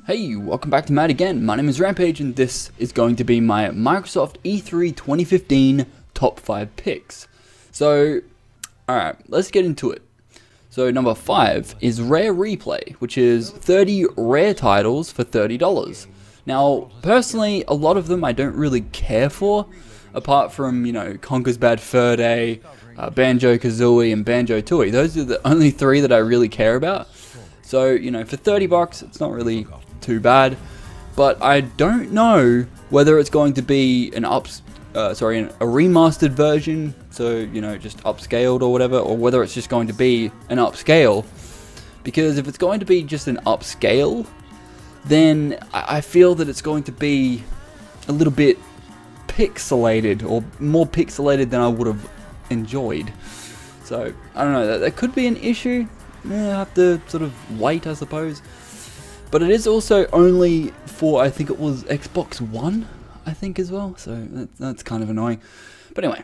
Hey, welcome back to Matt again. My name is Rampage and this is going to be my Microsoft E3 2015 top 5 picks. So, alright, let's get into it. So number 5 is Rare Replay, which is 30 rare titles for $30. Now, personally, a lot of them I don't really care for, apart from, Conker's Bad Fur Day, Banjo-Kazooie, and Banjo-Tooie. Those are the only 3 that I really care about. So, for 30 bucks, it's not really too bad, but I don't know whether it's going to be a remastered version, so just upscaled or whatever, or whether it's just going to be an upscale. Because if it's going to be just an upscale, then I feel that it's going to be a little bit pixelated, or more pixelated than I would have enjoyed. So I don't know, that could be an issue. I have to sort of wait, I suppose. But it is also only for, I think it was Xbox One, I think, as well. So that's kind of annoying. But anyway,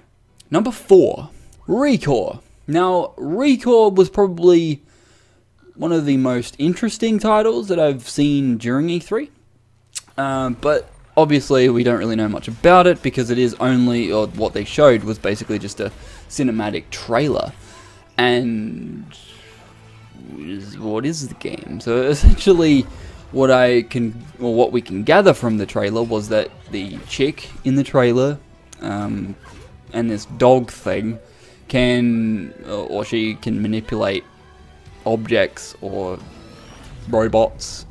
number 4, Recore. Now, Recore was probably one of the most interesting titles that I've seen during E3. But obviously, we don't really know much about it because it is only, or what they showed was basically just a cinematic trailer. And what is the game? So essentially, what we can gather from the trailer was that the chick in the trailer, and this dog thing, she can manipulate objects or robots,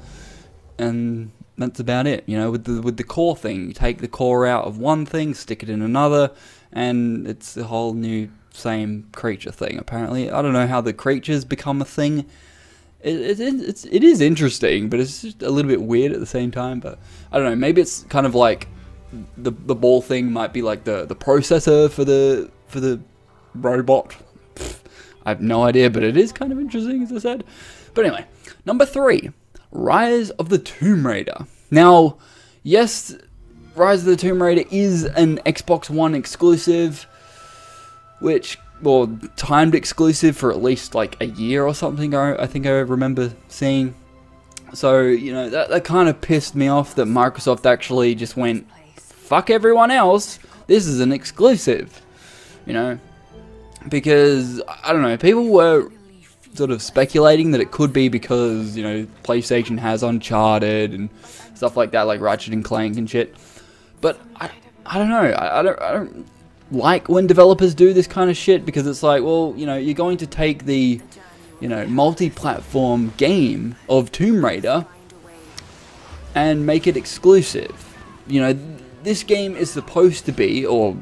and that's about it. With the core thing, you take the core out of one thing, stick it in another, and it's a whole new same creature thing. Apparently, I don't know how the creatures become a thing. It is interesting, but it's just a little bit weird at the same time. But I don't know. Maybe it's kind of like the ball thing might be like the processor for the robot. I have no idea, but it is kind of interesting, as I said. But anyway, number 3, Rise of the Tomb Raider. Now, yes, Rise of the Tomb Raider is an Xbox One exclusive, which, well, timed exclusive for at least like a year or something, I think I remember seeing. So, that kind of pissed me off that Microsoft actually just went, fuck everyone else, this is an exclusive, because, I don't know, people were sort of speculating that it could be because, PlayStation has Uncharted and stuff like that, like Ratchet and Clank and shit. But I don't know, I don't like when developers do this kind of shit, because it's like, well, you're going to take the, multi-platform game of Tomb Raider and make it exclusive. This game is supposed to be, or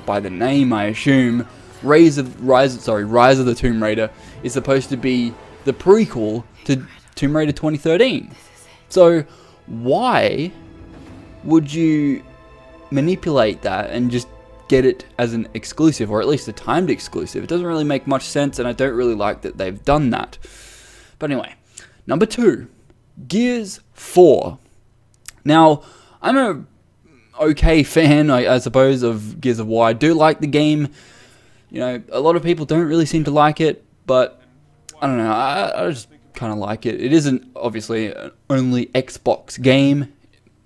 by the name I assume, Rise of the Tomb Raider is supposed to be the prequel to Tomb Raider 2013. So why would you manipulate that and just get it as an exclusive, or at least a timed exclusive? It doesn't really make much sense, and I don't really like that they've done that. But anyway, number 2, Gears 4. Now, I'm a okay fan, I suppose, of Gears of War. I do like the game. A lot of people don't really seem to like it, but I don't know, I just kind of like it. It isn't obviously an only Xbox game,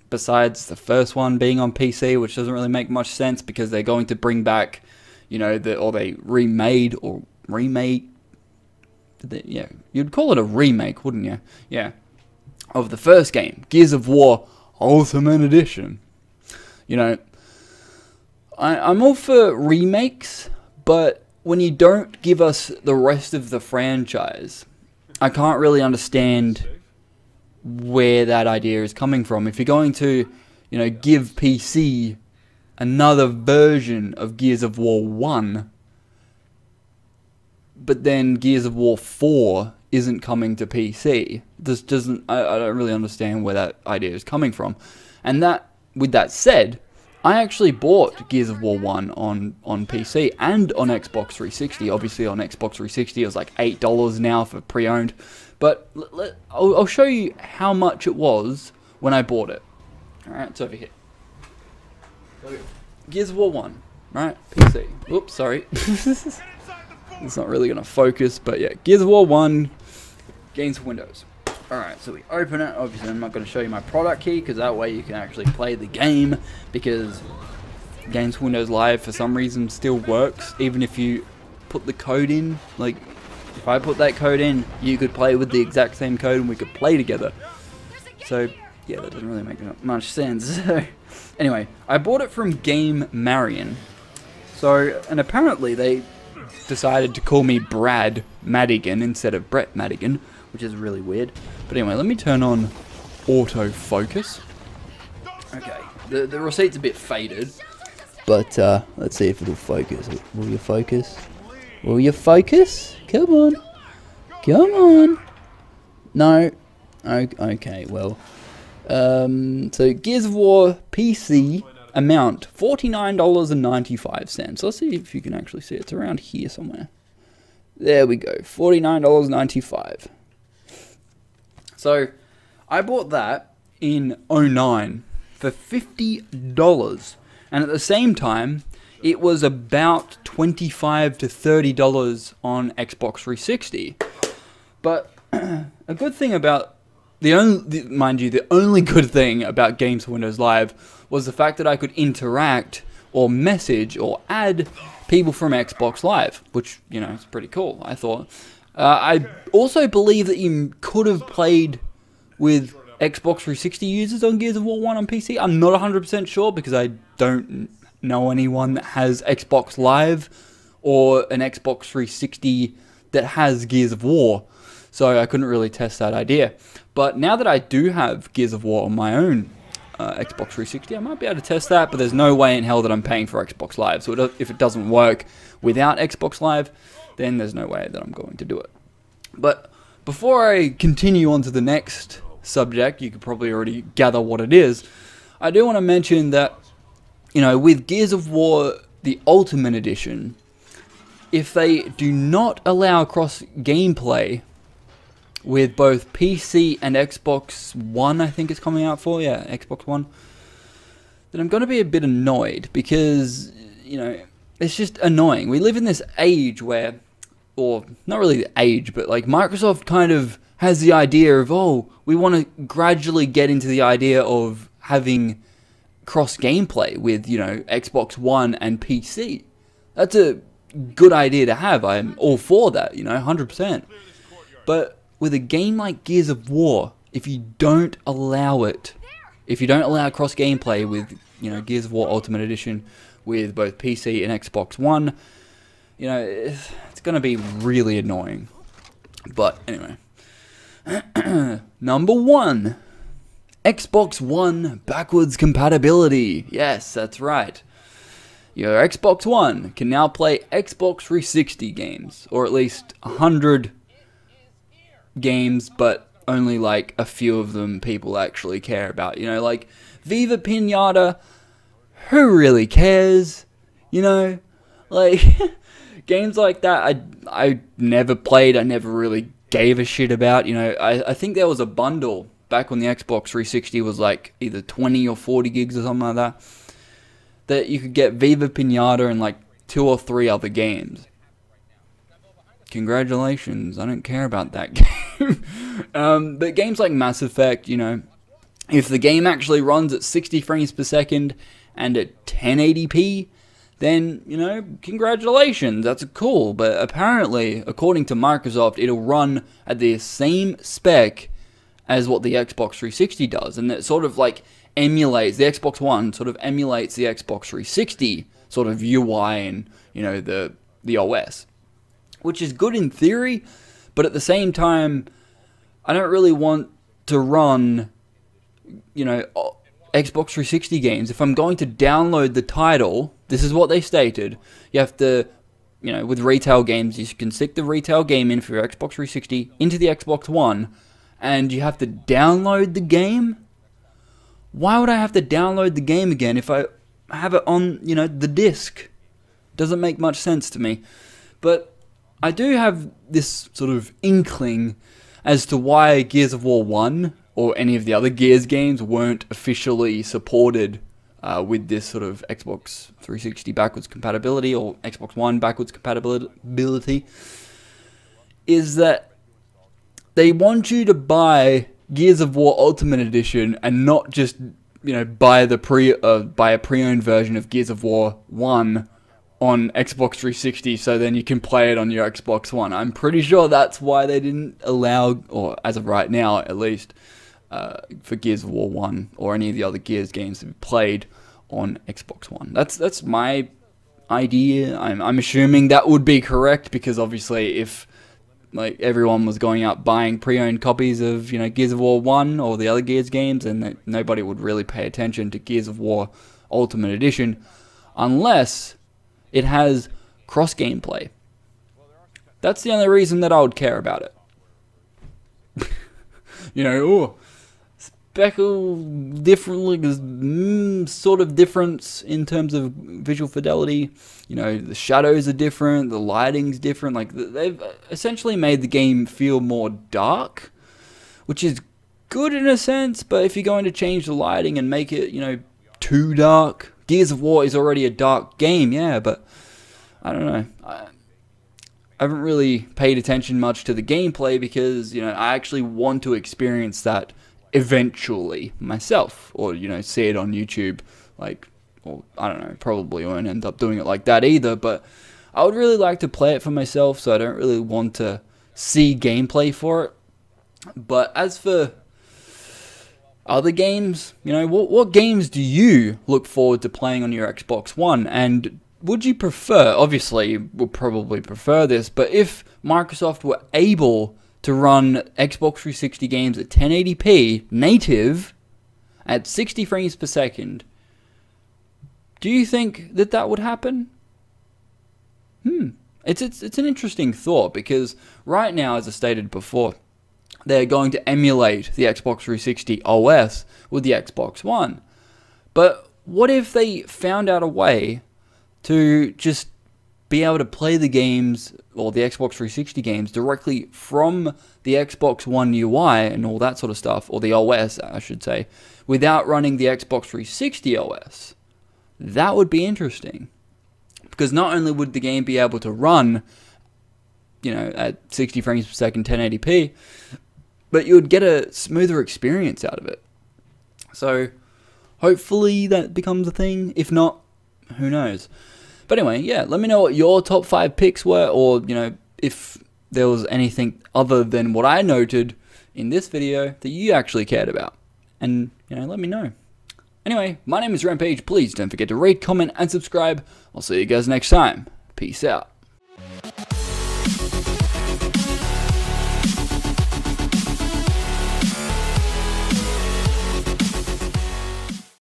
besides the first one being on PC, which doesn't really make much sense because they're going to bring back, they remade or remake. Yeah, you'd call it a remake, wouldn't you? Yeah, of the first game, Gears of War Ultimate Edition. I'm all for remakes, but when you don't give us the rest of the franchise, I can't really understand where that idea is coming from. If you're going to, give PC another version of Gears of War 1, but then Gears of War 4 isn't coming to PC, this doesn't, I don't really understand where that idea is coming from. And with that said, I actually bought Gears of War 1 on PC and on Xbox 360. Obviously on Xbox 360 it was like $8 now for pre-owned. But I'll show you how much it was when I bought it. Alright, it's over here. Gears of War 1, right? PC. Oops, sorry. It's not really going to focus, but yeah. Gears of War 1, games for Windows. Alright, so we open it. Obviously I'm not going to show you my product key, because that way you can actually play the game, because Games for Windows Live for some reason still works, even if you put the code in. Like, if I put that code in, you could play with the exact same code and we could play together. So, yeah, that doesn't really make much sense. Anyway, I bought it from Game Marion. So, and apparently they decided to call me Brad Madigan instead of Brett Madigan, which is really weird. But anyway, let me turn on autofocus. Okay, the receipt's a bit faded, but let's see if it'll focus. Will you focus? Will you focus? Come on. Come on. No. Okay, well. So Gears of War PC amount $49.95. Let's see if you can actually see it. It's around here somewhere. There we go. $49.95. So I bought that in '09 for $50, and at the same time it was about $25 to $30 on Xbox 360. But a good thing about the only good thing about Games for Windows Live was the fact that I could interact or message or add people from Xbox Live, which, you know, is pretty cool, I thought. I also believe that you could have played with Xbox 360 users on Gears of War 1 on PC. I'm not 100% sure because I don't know anyone that has Xbox Live or an Xbox 360 that has Gears of War, so I couldn't really test that idea. But now that I do have Gears of War on my own Xbox 360, I might be able to test that, but there's no way in hell that I'm paying for Xbox Live. So if it doesn't work without Xbox Live, then there's no way that I'm going to do it. But before I continue on to the next subject, you could probably already gather what it is. I do want to mention that, you know, with Gears of War, the Ultimate Edition, if they do not allow cross gameplay with both PC and Xbox One, I think it's coming out for, yeah, Xbox One, then I'm going to be a bit annoyed because, you know, it's just annoying. We live in this age where, or not really the age, but like Microsoft kind of has the idea of, oh, we want to gradually get into the idea of having cross gameplay with, you know, Xbox One and PC. That's a good idea to have. I'm all for that, you know, 100%. But with a game like Gears of War, if you don't allow it, if you don't allow cross gameplay with, you know, Gears of War Ultimate Edition with both PC and Xbox One, you know, it's going to be really annoying. But anyway, number 1, Xbox One backwards compatibility. Yes, that's right. Your Xbox One can now play Xbox 360 games, or at least 100 games, but only like a few of them people actually care about. You know, like Viva Pinata, who really cares? You know, like games like that I never played, I never really gave a shit about. You know, I think there was a bundle back when the Xbox 360 was like either 20 or 40 gigs or something like that you could get Viva Pinata and like 2 or 3 other games. Congratulations, I don't care about that game. But games like Mass Effect, you know, if the game actually runs at 60 frames per second and at 1080p, then, you know, congratulations, that's cool. But apparently, according to Microsoft, it'll run at the same spec as what the Xbox 360 does. And it sort of like emulates, the Xbox One sort of emulates the Xbox 360 sort of UI and, you know, the OS. Which is good in theory, but at the same time, I don't really want to run, you know, Xbox 360 games. If I'm going to download the title, this is what they stated, you have to, you know, with retail games, you can stick the retail game in for your Xbox 360 into the Xbox One, and you have to download the game? Why would I have to download the game again if I have it on, you know, the disc? Doesn't make much sense to me. But I do have this sort of inkling as to why Gears of War 1 or any of the other Gears games weren't officially supported with this sort of Xbox 360 backwards compatibility or Xbox One backwards compatibility, is that they want you to buy Gears of War Ultimate Edition and not just, buy a pre-owned version of Gears of War 1 on Xbox 360, so then you can play it on your Xbox One. I'm pretty sure that's why they didn't allow, or as of right now at least, for Gears of War 1 or any of the other Gears games to be played on Xbox One. That's my idea. I'm assuming that would be correct, because obviously if everyone was going out buying pre-owned copies of Gears of War 1 or the other Gears games, and nobody would really pay attention to Gears of War Ultimate Edition unless it has cross gameplay. That's the only reason that I would care about it. Speckle differently, there's sort of difference in terms of visual fidelity. The shadows are different, the lighting's different. They've essentially made the game feel more dark, which is good in a sense, but if you're going to change the lighting and make it, too dark, Gears of War is already a dark game, yeah, but I don't know. I haven't really paid attention much to the gameplay because, I actually want to experience that eventually myself, or, see it on YouTube, or I don't know, probably won't end up doing it like that either, but I would really like to play it for myself, so I don't really want to see gameplay for it. But as for other games, what games do you look forward to playing on your Xbox One? And would you prefer, obviously you would probably prefer this, but if Microsoft were able to run Xbox 360 games at 1080p native at 60 frames per second, do you think that would happen? It's an interesting thought, because right now, as I stated before, they're going to emulate the Xbox 360 OS with the Xbox One. But what if they found out a way to just be able to play the games, or the Xbox 360 games, directly from the Xbox One UI and all that sort of stuff, or the OS, I should say, without running the Xbox 360 OS? That would be interesting. Because not only would the game be able to run, at 60 frames per second, 1080p, but you would get a smoother experience out of it. So, hopefully that becomes a thing. If not, who knows? But anyway, yeah, let me know what your top 5 picks were, or, if there was anything other than what I noted in this video that you actually cared about. And, let me know. Anyway, my name is Rampage. Please don't forget to rate, comment, and subscribe. I'll see you guys next time. Peace out.